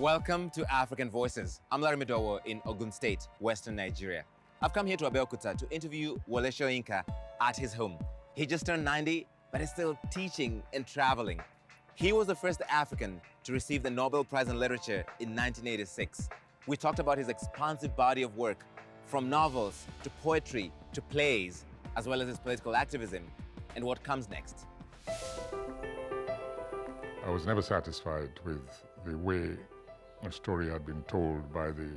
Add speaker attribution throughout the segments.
Speaker 1: Welcome to African Voices. I'm Larry Midowo in Ogun State, Western Nigeria. I've come here to Abeokuta to interview Wole Soyinka at his home. He just turned 90, but is still teaching and traveling. He was the first African to receive the Nobel Prize in Literature in 1986. We talked about his expansive body of work, from novels to poetry to plays, as well as his political activism and what comes next.
Speaker 2: I was never satisfied with the way a story had been told by the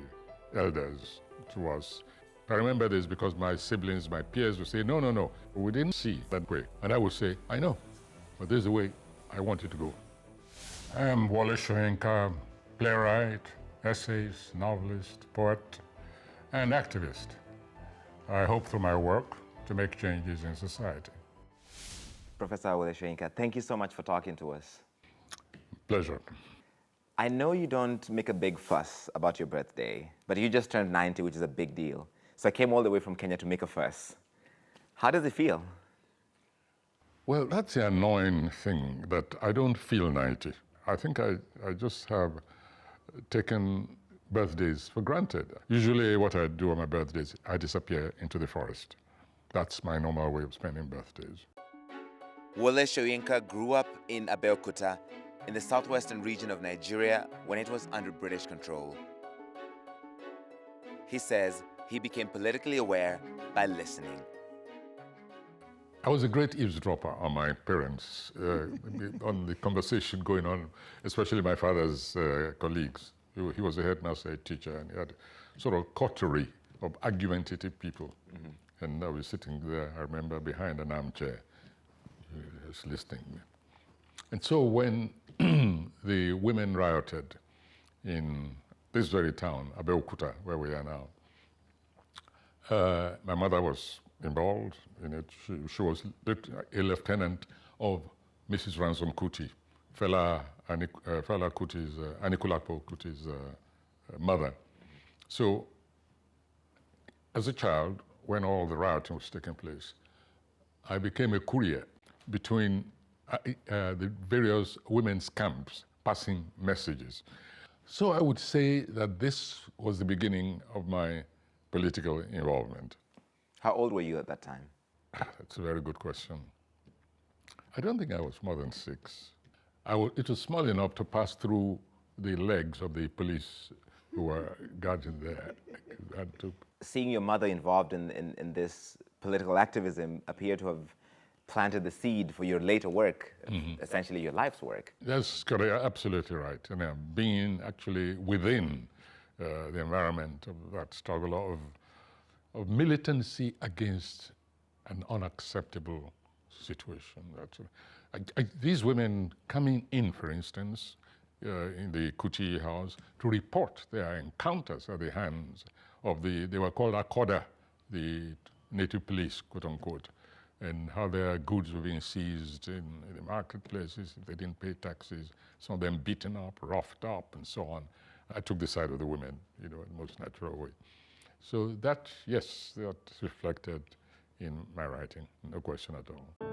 Speaker 2: elders to us. I remember this because my siblings, my peers would say, no, we didn't see that way. And I would say, I know, but this is the way I want it to go. I am Wole Soyinka, playwright, essayist, novelist, poet, and activist. I hope through my work to make changes in society.
Speaker 1: Professor Wole Soyinka, thank you so much for talking to us.
Speaker 2: Pleasure.
Speaker 1: I know you don't make a big fuss about your birthday, but you just turned 90, which is a big deal. So I came all the way from Kenya to make a fuss. How does it feel?
Speaker 2: Well, that's the annoying thing, that I don't feel 90. I think I just have taken birthdays for granted. Usually what I do on my birthdays, I disappear into the forest. That's my normal way of spending birthdays.
Speaker 1: Wole Soyinka grew up in Abeokuta, in the southwestern region of Nigeria when it was under British control. He says he became politically aware by listening.
Speaker 2: I was a great eavesdropper on my parents, on the conversation going on, especially my father's colleagues. He was a headmaster, a teacher, and he had sort of coterie of argumentative people. Mm-hmm. And I was sitting there, I remember, behind an armchair, just listening. And so when the women rioted in this very town, Abeokuta, where we are now, my mother was involved in it. She was a lieutenant of Mrs. Ransom Kuti, Fela Kuti's, Anikulapo Kuti's mother. So as a child, when all the rioting was taking place, I became a courier between the various women's camps, passing messages. So I would say that this was the beginning of my political involvement.
Speaker 1: How old were you at that time?
Speaker 2: That's a very good question. I don't think I was more than 6. It was small enough to pass through the legs of the police who were guarding there.
Speaker 1: Seeing your mother involved in this political activism appeared to have planted the seed for your later work, essentially your life's work.
Speaker 2: That's correct, absolutely right. And being actually within the environment of that struggle of militancy against an unacceptable situation. These women coming in, for instance, in the Kuti house to report their encounters at the hands of they were called Akoda, the native police, quote unquote, and how their goods were being seized in the marketplaces if they didn't pay taxes, some of them beaten up, roughed up, and so on. I took the side of the women, in the most natural way. So that, yes, that's reflected in my writing, no question at all.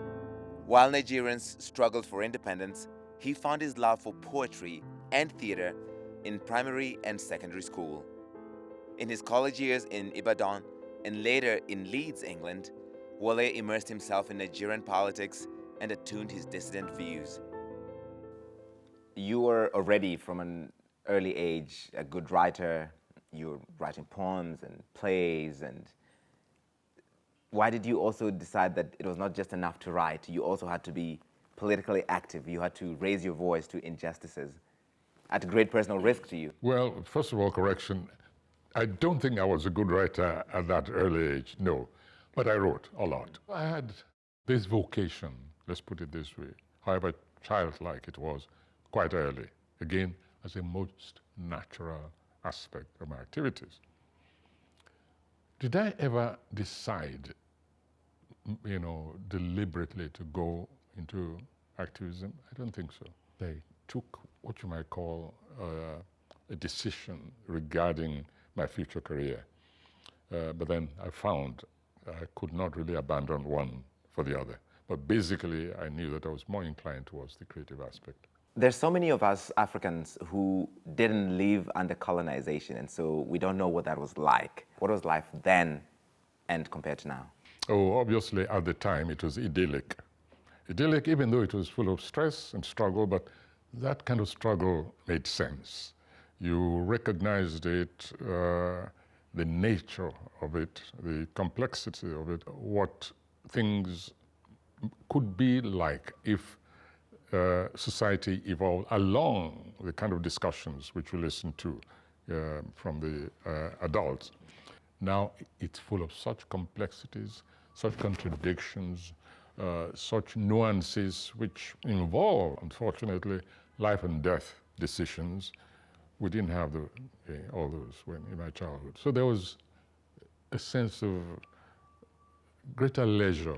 Speaker 1: While Nigerians struggled for independence, he found his love for poetry and theater in primary and secondary school. In his college years in Ibadan and later in Leeds, England, Wole immersed himself in Nigerian politics and attuned his dissident views. You were already, from an early age, a good writer. You were writing poems and plays. And why did you also decide that it was not just enough to write? You also had to be politically active. You had to raise your voice to injustices at great personal risk to you.
Speaker 2: Well, first of all, correction. I don't think I was a good writer at that early age, no. But I wrote a lot. I had this vocation, let's put it this way, however childlike it was, quite early, again, as a most natural aspect of my activities. Did I ever decide, deliberately to go into activism? I don't think so. I took what you might call a decision regarding my future career. But then I found I could not really abandon one for the other. But basically, I knew that I was more inclined towards the creative aspect.
Speaker 1: There's so many of us Africans who didn't live under colonization, and so we don't know what that was like. What was life then and compared to now?
Speaker 2: Oh, obviously at the time it was idyllic. Idyllic even though it was full of stress and struggle, but that kind of struggle made sense. You recognized it, the nature of it, the complexity of it, what things could be like if society evolved along the kind of discussions which we listen to from the adults. Now it's full of such complexities, such contradictions, such nuances which involve, unfortunately, life and death decisions. We didn't have all those in my childhood. So there was a sense of greater leisure,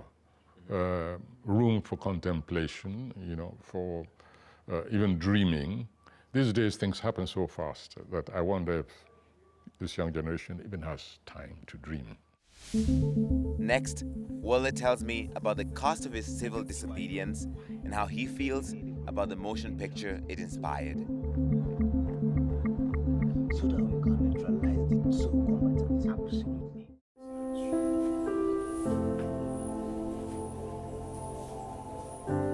Speaker 2: room for contemplation, for even dreaming. These days things happen so fast that I wonder if this young generation even has time to dream.
Speaker 1: Next, Wole tells me about the cost of his civil disobedience and how he feels about the motion picture it inspired.
Speaker 3: So that we can neutralize the two combatants. Absolutely.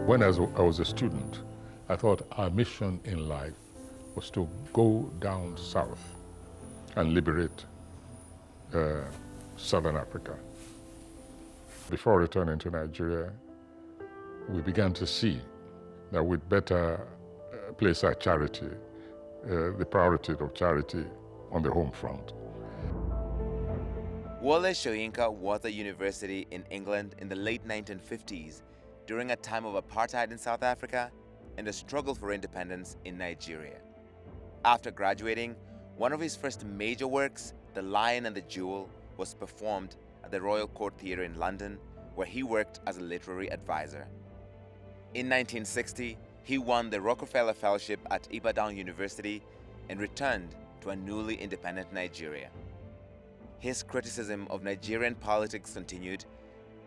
Speaker 2: When I was a student, I thought our mission in life was to go down south and liberate Southern Africa. Before returning to Nigeria, we began to see that we'd better place our charity, the priority of charity, on the home front.
Speaker 1: Wole Soyinka was at university in England in the late 1950s during a time of apartheid in South Africa and a struggle for independence in Nigeria. After graduating, one of his first major works, The Lion and the Jewel, was performed at the Royal Court Theatre in London, where he worked as a literary advisor. In 1960, he won the Rockefeller Fellowship at Ibadan University and returned to a newly independent Nigeria. His criticism of Nigerian politics continued,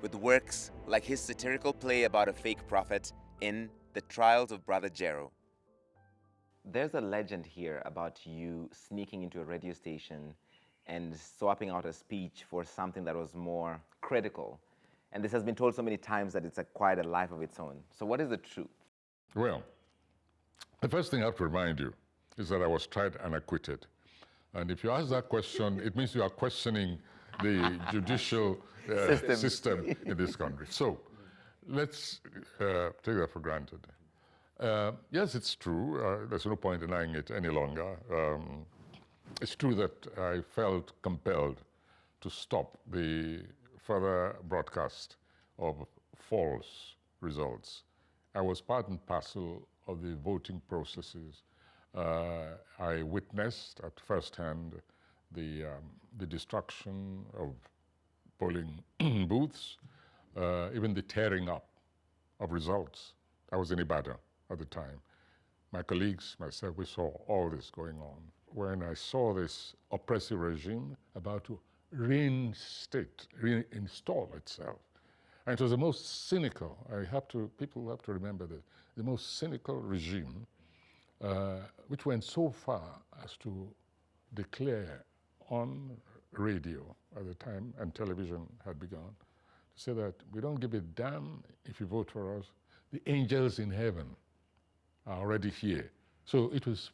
Speaker 1: with works like his satirical play about a fake prophet in The Trials of Brother Jero. There's a legend here about you sneaking into a radio station and swapping out a speech for something that was more critical. And this has been told so many times that it's quite a life of its own. So what is the truth?
Speaker 2: Well, the first thing I have to remind you is that I was tried and acquitted. And if you ask that question, it means you are questioning the judicial system in this country. So let's take that for granted. Yes, it's true. There's no point denying it any longer. It's true that I felt compelled to stop the further broadcast of false results. I was part and parcel of the voting processes. I witnessed at first hand the destruction of polling booths, even the tearing up of results. I was in Ibadan at the time. My colleagues, myself, we saw all this going on. When I saw this oppressive regime about to reinstall itself, and it was the most cynical, people have to remember this, the most cynical regime, which went so far as to declare on radio at the time, and television had begun, to say that we don't give a damn if you vote for us, the angels in heaven are already here. So it was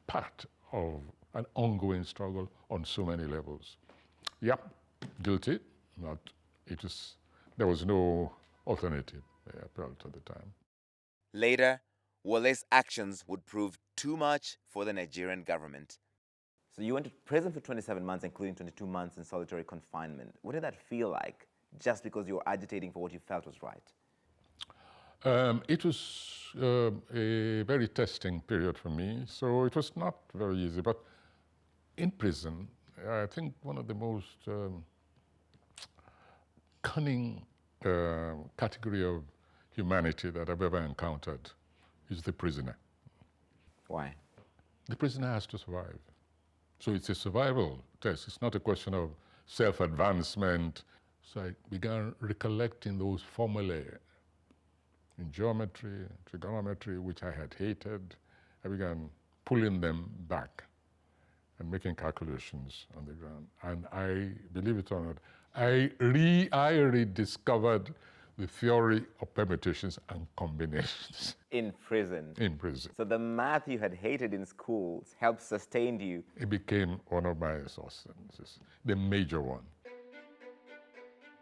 Speaker 2: part of an ongoing struggle on so many levels. Yep, guilty, there was no alternative, I felt at the time.
Speaker 1: Later, Wole's actions would prove too much for the Nigerian government. So you went to prison for 27 months, including 22 months in solitary confinement. What did that feel like, just because you were agitating for what you felt was right?
Speaker 2: It was a very testing period for me, so it was not very easy. But in prison, I think one of the most cunning category of humanity that I've ever encountered is the prisoner.
Speaker 1: Why?
Speaker 2: The prisoner has to survive. So it's a survival test. It's not a question of self-advancement. So I began recollecting those formulae, in geometry, trigonometry, which I had hated. I began pulling them back and making calculations on the ground. And I, believe it or not, I rediscovered the theory of permutations and combinations.
Speaker 1: In prison.
Speaker 2: In prison.
Speaker 1: So the math you had hated in school helped sustain you.
Speaker 2: It became one of my sources, the major one.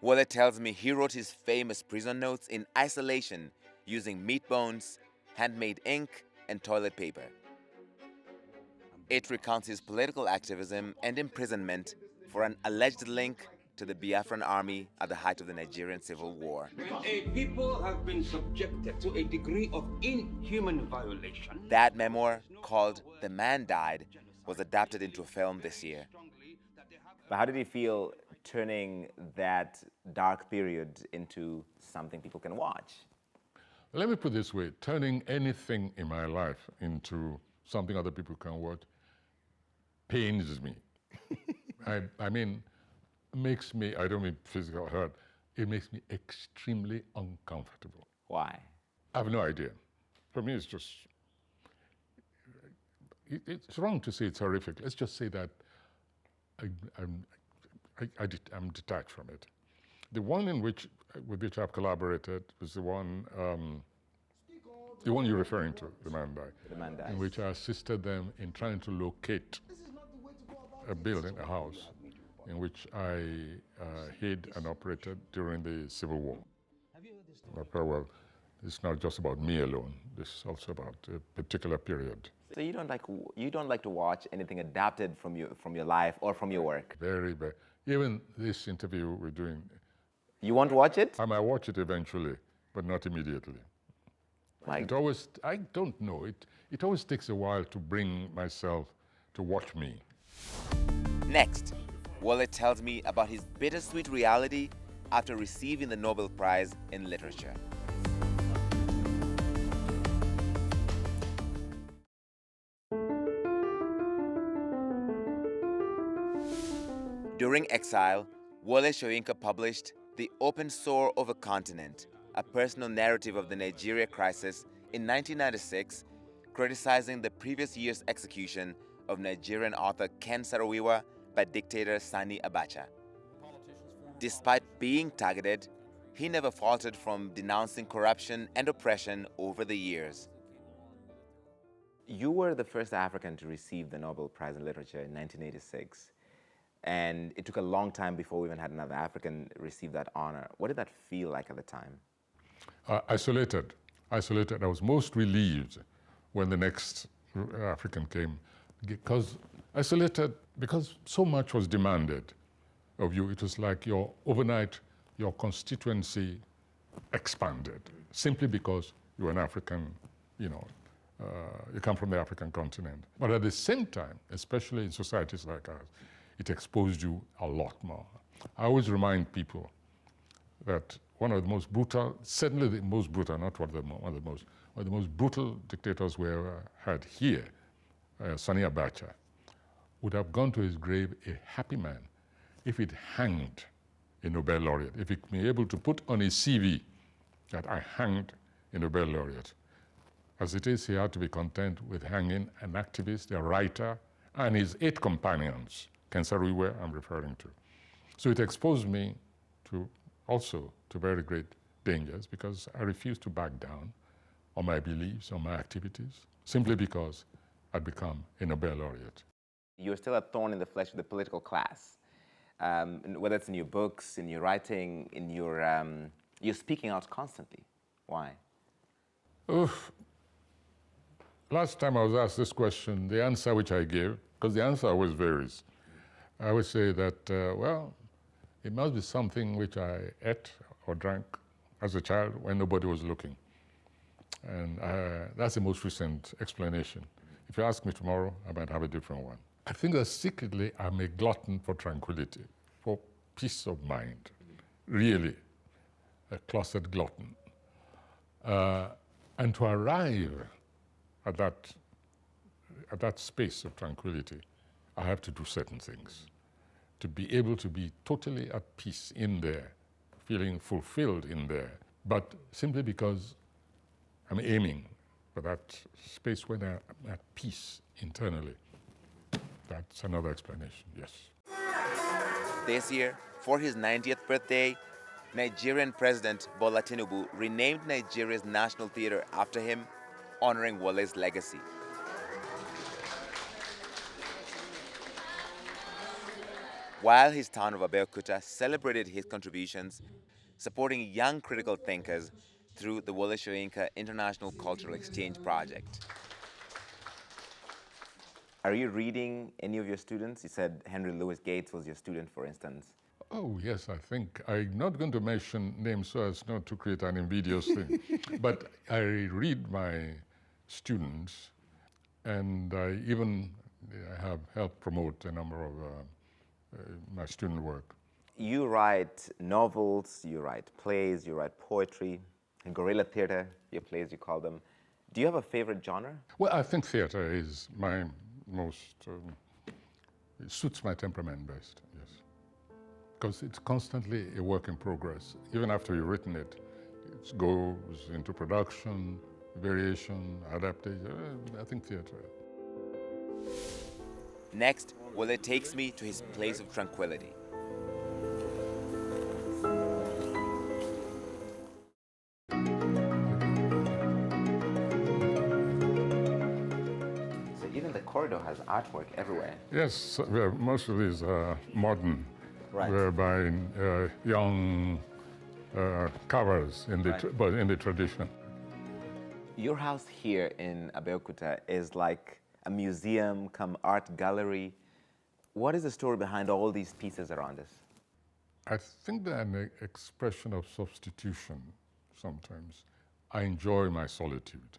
Speaker 1: Wole tells me he wrote his famous prison notes in isolation using meat bones, handmade ink, and toilet paper. It recounts his political activism and imprisonment for an alleged link to the Biafran army at the height of the Nigerian Civil War.
Speaker 4: When a people have been subjected to a degree of inhuman violation...
Speaker 1: That memoir, called The Man Died, was adapted into a film this year. But how did you feel turning that dark period into something people can watch?
Speaker 2: Let me put it this way, turning anything in my life into something other people can watch pains me. I mean, makes me, I don't mean physical hurt, it makes me extremely uncomfortable.
Speaker 1: Why?
Speaker 2: I have no idea. For me, it's just, it's wrong to say it's horrific. Let's just say that I'm detached from it. The one with which I've collaborated was the one you're referring to, The Man Died.
Speaker 1: The Man Died.
Speaker 2: In which I assisted them in trying to locate a building, a house, in which I hid and operated during the Civil War. But well, it's not just about me alone. This is also about a particular period.
Speaker 1: So you don't like to watch anything adapted from your life or from your work?
Speaker 2: Very bad. Even this interview we're doing.
Speaker 1: You won't watch it?
Speaker 2: I might watch it eventually, but not immediately.
Speaker 1: Why?
Speaker 2: It always, I don't know, it always takes a while to bring myself to watch me.
Speaker 1: Next, Wole tells me about his bittersweet reality after receiving the Nobel Prize in Literature. During exile, Wole Soyinka published The Open Sore of a Continent, a personal narrative of the Nigeria crisis in 1996, criticizing the previous year's execution of Nigerian author Ken Saro-Wiwa by dictator Sani Abacha. Despite being targeted, he never faltered from denouncing corruption and oppression over the years. You were the first African to receive the Nobel Prize in Literature in 1986. And it took a long time before we even had another African receive that honor. What did that feel like at the time?
Speaker 2: Isolated. I was most relieved when the next African came, because isolated, because so much was demanded of you. It was like overnight, your constituency expanded, simply because you were an African, you come from the African continent. But at the same time, especially in societies like ours, it exposed you a lot more. I always remind people that one of the most brutal, certainly the most brutal, not one of the most brutal dictators we ever had here, Sani Abacha, would have gone to his grave a happy man if he'd hanged a Nobel Laureate, if he'd been able to put on his CV that I hanged a Nobel Laureate. As it is, he had to be content with hanging an activist, a writer, and his 8 companions, Ken Saro-Wiwa I'm referring to. So it exposed me also to very great dangers, because I refused to back down on my beliefs, on my activities, simply because I'd become a Nobel Laureate.
Speaker 1: You're still a thorn in the flesh of the political class, whether it's in your books, in your writing, in you're speaking out constantly. Why?
Speaker 2: Last time I was asked this question, the answer which I gave, because the answer always varies, I would say that, well, it must be something which I ate or drank as a child when nobody was looking. And that's the most recent explanation. If you ask me tomorrow, I might have a different one. I think that secretly I'm a glutton for tranquility, for peace of mind, really a closet glutton. And to arrive at that space of tranquility, I have to do certain things. To be able to be totally at peace in there, feeling fulfilled in there, but simply because I'm aiming for that space where they're at peace internally. That's another explanation, yes.
Speaker 1: This year, for his 90th birthday, Nigerian President Bola Tinubu renamed Nigeria's National Theatre after him, honoring Wole's legacy. While his town of Abeokuta celebrated his contributions, supporting young critical thinkers through the Wole Soyinka International Cultural Exchange Project. Are you reading any of your students? You said Henry Louis Gates was your student, for instance.
Speaker 2: Oh, yes, I think. I'm not going to mention names so as not to create an invidious thing. But I read my students, and I have helped promote a number of my student work.
Speaker 1: You write novels, you write plays, you write poetry, and guerrilla theater, your plays you call them. Do you have a favorite genre?
Speaker 2: Well, I think theater is my most, it suits my temperament best, yes. Because it's constantly a work in progress. Even after you've written it, it goes into production, variation, adaptation. I think theater.
Speaker 1: Next, Wole takes me to his place of tranquility. So even the corridor has artwork everywhere.
Speaker 2: Yes, most of these are modern,
Speaker 1: Right.
Speaker 2: whereby young carvers in the,
Speaker 1: Right.
Speaker 2: but in the tradition.
Speaker 1: Your house here in Abeokuta is like a museum come art gallery. What is the story behind all these pieces around us?
Speaker 2: I think they're an expression of substitution sometimes. I enjoy my solitude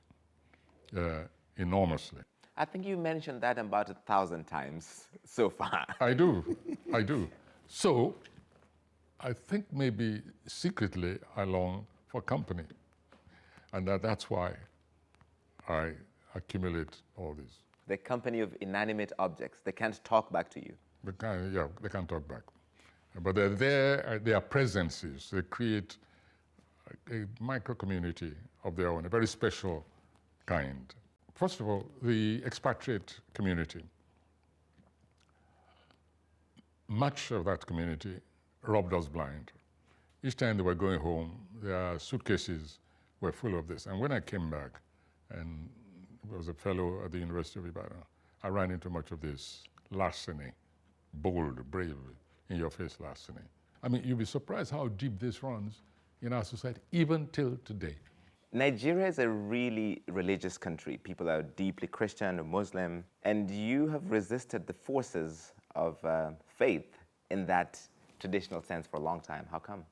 Speaker 2: enormously.
Speaker 1: I think you mentioned that about 1,000 times so far.
Speaker 2: I do. So I think maybe secretly I long for company. And that's why I accumulate all this.
Speaker 1: The company of inanimate objects. They can't talk back to you.
Speaker 2: They can't talk back. But they're there, their presences, they create a micro-community of their own, a very special kind. First of all, the expatriate community. Much of that community robbed us blind. Each time they were going home, their suitcases were full of this. And when I came back, and was a fellow at the University of Ibadan, I ran into much of this larceny, bold, brave, in-your-face larceny. I mean, you'll be surprised how deep this runs in our society, even till today.
Speaker 1: Nigeria is a really religious country. People are deeply Christian or Muslim, and you have resisted the forces of faith in that traditional sense for a long time. How come?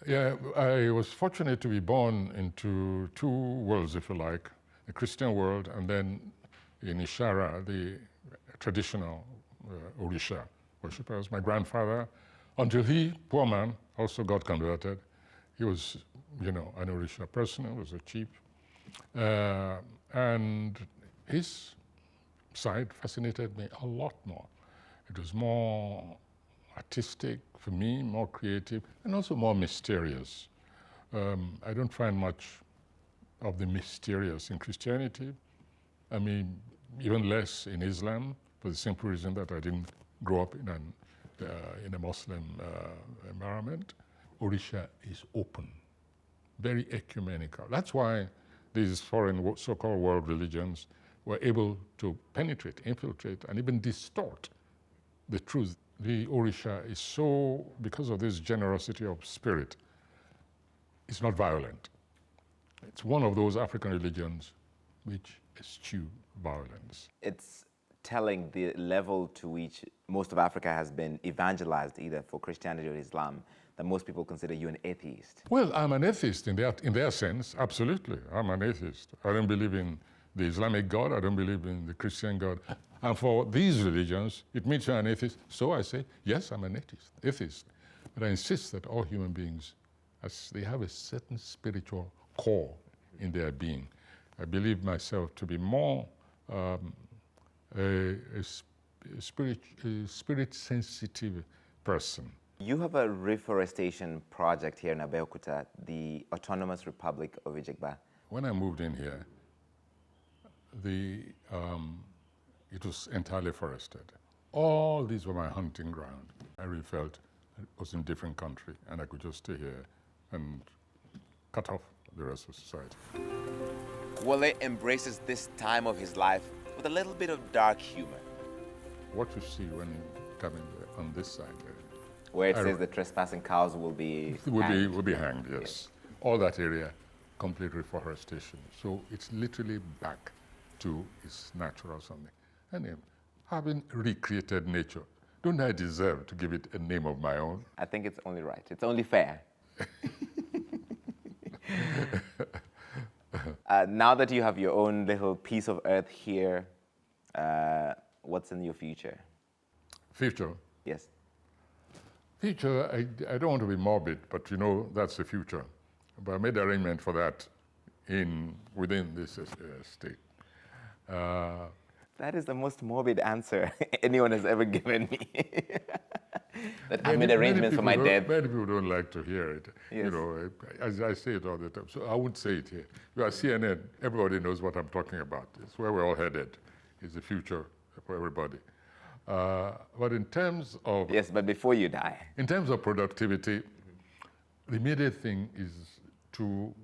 Speaker 2: Yeah, I was fortunate to be born into two worlds, if you like, the Christian world and then in Ishara, the traditional Orisha worshippers. My grandfather, until he, poor man, also got converted. He was, an Orisha person, he was a chief. And his side fascinated me a lot more. It was more artistic for me, more creative, and also more mysterious. I don't find much of the mysterious in Christianity. I mean, even less in Islam, for the simple reason that I didn't grow up in a Muslim environment. Orisha is open, very ecumenical. That's why these foreign so-called world religions were able to penetrate, infiltrate, and even distort the truth. The Orisha is so, because of this generosity of spirit, it's not violent. It's one of those African religions which eschew violence.
Speaker 1: It's telling the level to which most of Africa has been evangelized, either for Christianity or Islam, that most people consider you an atheist.
Speaker 2: Well, I'm an atheist in their sense, absolutely. I'm an atheist. I don't believe in the Islamic God, I don't believe in the Christian God. And for these religions, it means you're an atheist. So I say, yes, I'm an atheist. But I insist that all human beings, they have a certain spiritual core in their being. I believe myself to be more a spirit-sensitive person.
Speaker 1: You have a reforestation project here in Abeokuta, the Autonomous Republic of Ijegba.
Speaker 2: When I moved in here, it was entirely forested. All these were my hunting ground. I really felt I was in a different country and I could just stay here and cut off the rest of society.
Speaker 1: Wole embraces this time of his life with a little bit of dark humor.
Speaker 2: What you see when you come in there, on this side there,
Speaker 1: Where it says the trespassing cows will be hanged.
Speaker 2: will be hanged, yes. All that area, complete reforestation. So it's literally back to its natural something. And having recreated nature, don't I deserve to give it a name of my own?
Speaker 1: I think it's only right. It's only fair. Now that you have your own little piece of earth here, what's in your future?
Speaker 2: Future?
Speaker 1: Yes.
Speaker 2: Future, I don't want to be morbid, but you know, that's the future. But I made arrangement for that within this state.
Speaker 1: That is the most morbid answer anyone has ever given me. That I made arrangements for my death.
Speaker 2: Many people don't like to hear it.
Speaker 1: Yes.
Speaker 2: You know, I say it all the time, so I won't say it here. You are CNN, everybody knows what I'm talking about. It's where we're all headed. It's the future for everybody. But in terms of...
Speaker 1: Yes, but before you die.
Speaker 2: In terms of productivity, the immediate thing is to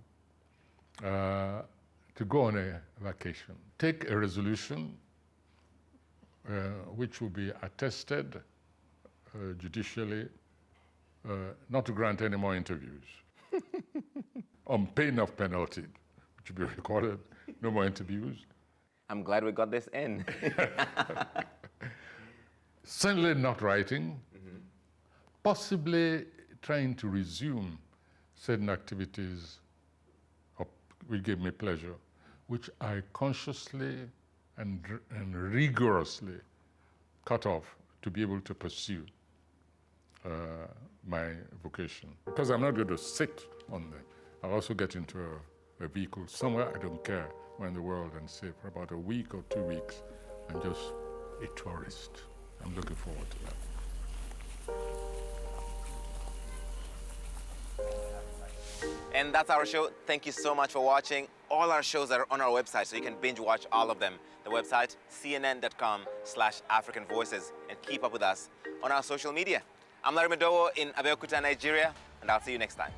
Speaker 2: go on a vacation. Take a resolution which will be attested judicially, not to grant any more interviews on pain of penalty, which will be recorded, no more interviews.
Speaker 1: I'm glad we got this in.
Speaker 2: Certainly not writing, possibly trying to resume certain activities which gave me pleasure, which I consciously and rigorously cut off to be able to pursue my vocation. Because I'm not going to sit on them. I'll also get into a vehicle somewhere, I don't care, where in the world, and say for about a week or 2 weeks, I'm just a tourist. I'm looking forward to that.
Speaker 1: And that's our show. Thank you so much for watching. All our shows are on our website, so you can binge watch all of them. The website, cnn.com/African Voices, and keep up with us on our social media. I'm Larry Medowo in Abeokuta, Nigeria, and I'll see you next time.